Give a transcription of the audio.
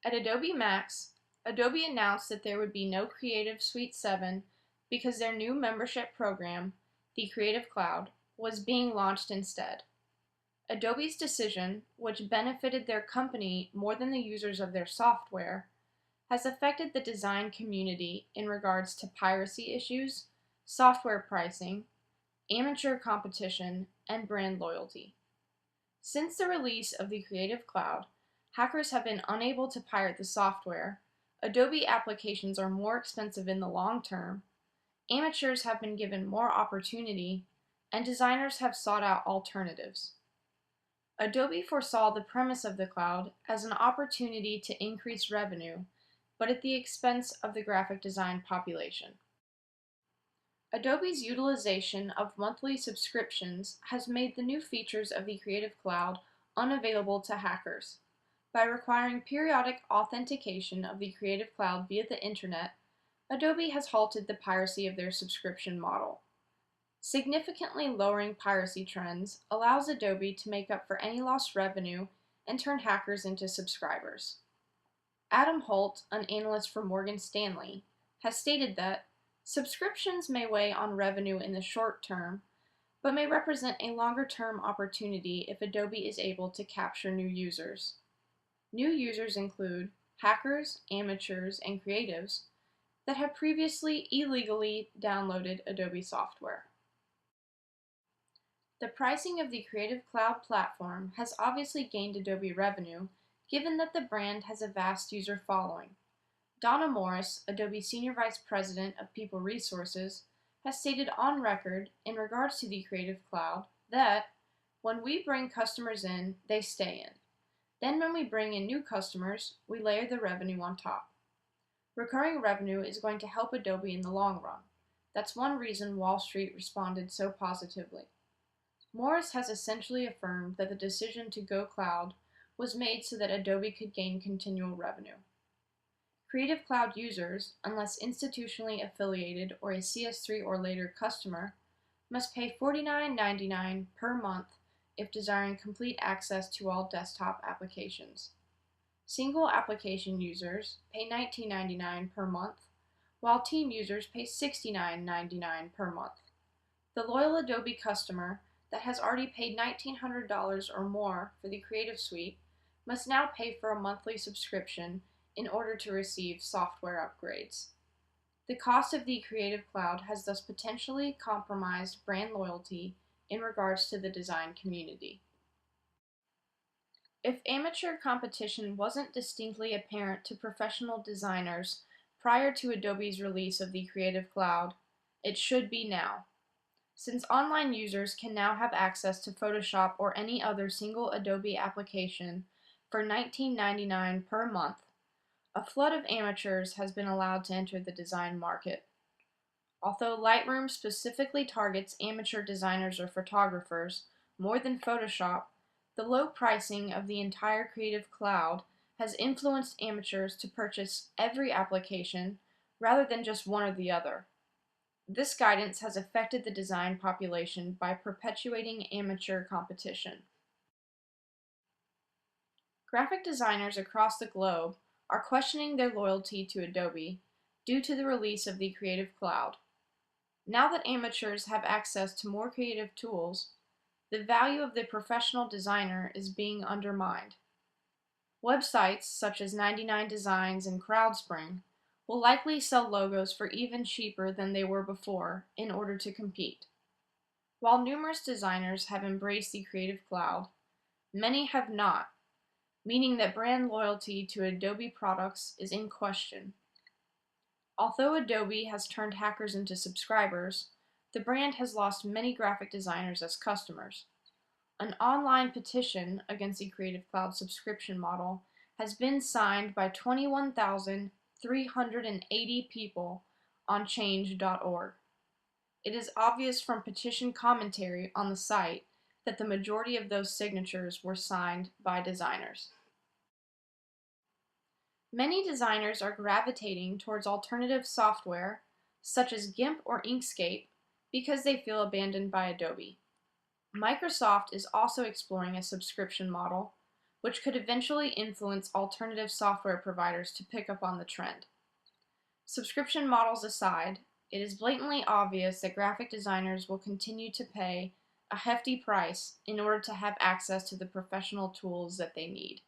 At Adobe Max, Adobe announced that there would be no Creative Suite 7 because their new membership program, the Creative Cloud, was being launched instead. Adobe's decision, which benefited their company more than the users of their software, has affected the design community in regards to piracy issues, software pricing, amateur competition, and brand loyalty. Since the release of the Creative Cloud, hackers have been unable to pirate the software, Adobe applications are more expensive in the long term, amateurs have been given more opportunity, and designers have sought out alternatives. Adobe foresaw the premise of the cloud as an opportunity to increase revenue, but at the expense of the graphic design population. Adobe's utilization of monthly subscriptions has made the new features of the Creative Cloud unavailable to hackers. By requiring periodic authentication of the Creative Cloud via the Internet, Adobe has halted the piracy of their subscription model. Significantly lowering piracy trends allows Adobe to make up for any lost revenue and turn hackers into subscribers. Adam Holt, an analyst for Morgan Stanley, has stated that subscriptions may weigh on revenue in the short term, but may represent a longer-term opportunity if Adobe is able to capture new users. New users include hackers, amateurs, and creatives that have previously illegally downloaded Adobe software. The pricing of the Creative Cloud platform has obviously gained Adobe revenue, given that the brand has a vast user following. Donna Morris, Adobe Senior Vice President of People Resources, has stated on record in regards to the Creative Cloud that, when we bring customers in, they stay in. Then when we bring in new customers, we layer the revenue on top. Recurring revenue is going to help Adobe in the long run. That's one reason Wall Street responded so positively. Morris has essentially affirmed that the decision to go cloud was made so that Adobe could gain continual revenue. Creative Cloud users, unless institutionally affiliated or a CS3 or later customer, must pay $49.99 per month if desiring complete access to all desktop applications. Single application users pay $19.99 per month, while team users pay $69.99 per month. The loyal Adobe customer that has already paid $1,900 or more for the Creative Suite must now pay for a monthly subscription in order to receive software upgrades. The cost of the Creative Cloud has thus potentially compromised brand loyalty in regards to the design community. If amateur competition wasn't distinctly apparent to professional designers prior to Adobe's release of the Creative Cloud, it should be now. Since online users can now have access to Photoshop or any other single Adobe application for $19.99 per month, a flood of amateurs has been allowed to enter the design market. Although Lightroom specifically targets amateur designers or photographers more than Photoshop, the low pricing of the entire Creative Cloud has influenced amateurs to purchase every application rather than just one or the other. This guidance has affected the design population by perpetuating amateur competition. Graphic designers across the globe are questioning their loyalty to Adobe due to the release of the Creative Cloud. Now that amateurs have access to more creative tools, the value of the professional designer is being undermined. Websites such as 99 Designs and CrowdSpring will likely sell logos for even cheaper than they were before in order to compete. While numerous designers have embraced the Creative Cloud, many have not, meaning that brand loyalty to Adobe products is in question. Although Adobe has turned hackers into subscribers, the brand has lost many graphic designers as customers. An online petition against the Creative Cloud subscription model has been signed by 21,380 people on change.org. It is obvious from petition commentary on the site that the majority of those signatures were signed by designers. Many designers are gravitating towards alternative software, such as GIMP or Inkscape, because they feel abandoned by Adobe. Microsoft is also exploring a subscription model, which could eventually influence alternative software providers to pick up on the trend. Subscription models aside, it is blatantly obvious that graphic designers will continue to pay a hefty price in order to have access to the professional tools that they need.